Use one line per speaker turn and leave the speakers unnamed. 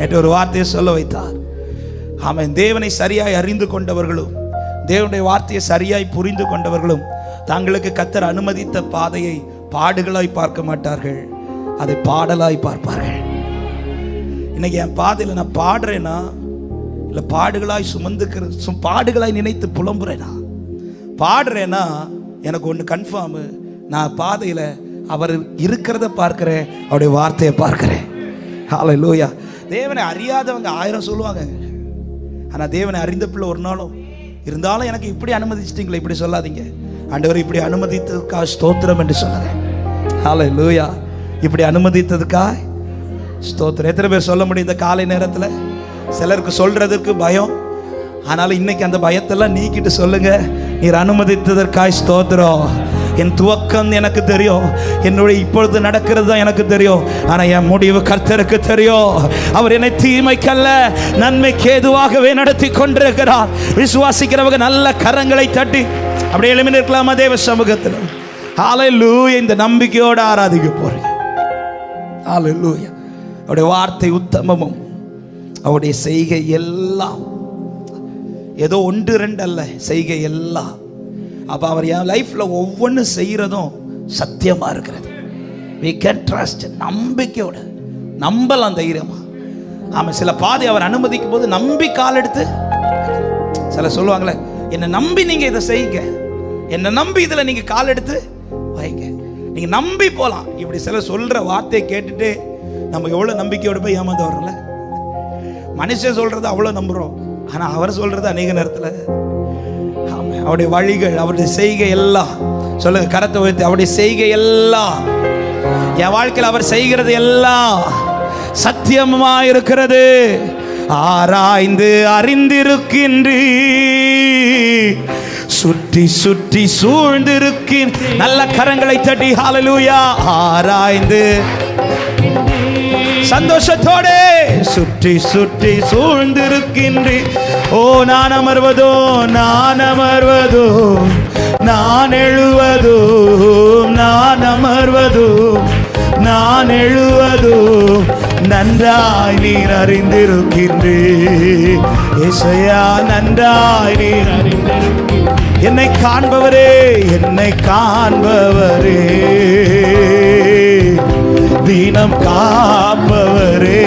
நேற்று ஒரு வார்த்தையை சொல்ல வைத்தார். ஆமென். தேவனை சரியாய் அறிந்து கொண்டவர்களும் தேவனுடைய வார்த்தையை சரியாய் புரிந்து கொண்டவர்களும் தங்களுக்கு கர்த்தர் அனுமதித்த பாதையை பாடுகளாய் பார்க்க மாட்டார்கள், அதை பாடலாய் பார்ப்பார்கள். இன்னைக்கு என் பாதையில் நான் பாடுறேன்னா இல்லை பாடுகளாய் சுமந்துக்கிற பாடுகளாய் நினைத்து புலம்புறேனா? பாடுறேன்னா எனக்கு ஒன்று கன்ஃபார்மு, நான் பாதையில் அவர் இருக்கிறத பார்க்கிறேன், அவருடைய வார்த்தையை பார்க்கிறேன். ஹல்லேலூயா. தேவனை அறியாதவங்க 1000 சொல்லுவாங்க, ஆனால் தேவனை அறிந்த பிள்ளை ஒரு நாளும் இருந்தாலும் எனக்கு இப்படி அனுமதிச்சிட்டீங்களே இப்படி சொல்லாதீங்க. ஆண்டவர் இப்படி அனுமதித்ததுக்காக ஸ்தோத்திரம் என்று சொல்லுங்க. ஹல்லேலூயா. இப்படி அனுமதித்ததுக்காக ஸ்தோத்திரம். எத்தனை பேர் சொல்ல முடியும் இந்த காலை நேரத்தில்? சிலருக்கு சொல்றதுக்கு பயம், ஆனாலும் இன்னைக்கு அந்த பயத்தெல்லாம் நீக்கிட்டு சொல்லுங்க, நீர் அனுமதித்ததற்காய் ஸ்தோத்திரம். என் துவக்கம் எனக்கு தெரியும், என்னுடைய இப்பொழுது நடக்கிறது தான் எனக்கு தெரியும், ஆனா என் முடிவு கர்த்தருக்கு தெரியும். அவர் என்னை தீமைக்கல்ல நன்மைக்கு ஏதுவாகவே நடத்தி கொண்டிருக்கிறார். விசுவாசிக்கிறவங்க நல்ல கரங்களை தட்டி அப்படியே எழும்பி நிற்கலாமா தேவ சமூகத்தில்? ஹல்லேலூயா. இந்த நம்பிக்கையோடு ஆராதிக்க போறீங்க. ஹல்லேலூயா. அவருடைய வார்த்தை உத்தமமும் அவருடைய செய்கை எல்லாம் ஏதோ 1-2 அல்ல, செய்கை எல்லாம். அப்ப அவர் என் லைஃப்ல ஒவ்வொன்று செய்யறதும் சத்தியமா இருக்கிறது. we can trust, நம்பிக்கையோட நம்பலாம் தைரியமா. ஆமா, சில பாதை அவர் அனுமதிக்கும் போது நம்பி கால் எடுத்து, சில சொல்லுவாங்களே என்னை நம்பி நீங்க இதை செய்யுங்க, என்னை நம்பி இதுல நீங்க கால் எடுத்து வைங்க, நீங்க நம்பி போலாம். இப்படி சில சொல்ற வார்த்தையை கேட்டுட்டு நம்ம எவ்வளவு நம்பிக்கையோட போய் ஏமாந்து வரோம்ல. மனுஷன் சொல்றது அவ்வளவு நம்புறோம், ஆனா அவர் சொல்றது அநேக நேரத்துல அவருடைய வழிகள் அவருடைய செய்கை எல்லாம் சொல்லுங்க, கரத்தை உயர்த்தி, அவருடைய செய்கை எல்லாம் என் வாழ்க்கையில் அவர் செய்கிறது எல்லாம் சத்தியமா இருக்கிறது. ஆராய்ந்து அறிந்திருக்கின்றீ, சுற்றி சுற்றி சூழ்ந்திருக்கின் நல்ல கரங்களை தட்டி ஹல்லேலூயா. ஆராய்ந்து சந்தோஷத்தோடு சுற்றி சுற்றி சூழ்ந்திருக்கின்றி. ஓ நான் அமர்வதோ நான் அமர்வதோ நான் எழுவதோ நான் அமர்வதோ நான் எழுவதோ நன்றாய் நீர் அறிந்திருக்கின்றே. இயேசுயா நன்றாய் நீர் அறிந்திருக்கின்றே. என்னை காண்பவரே என்னை காண்பவரே, தீனம் காப்பவரே,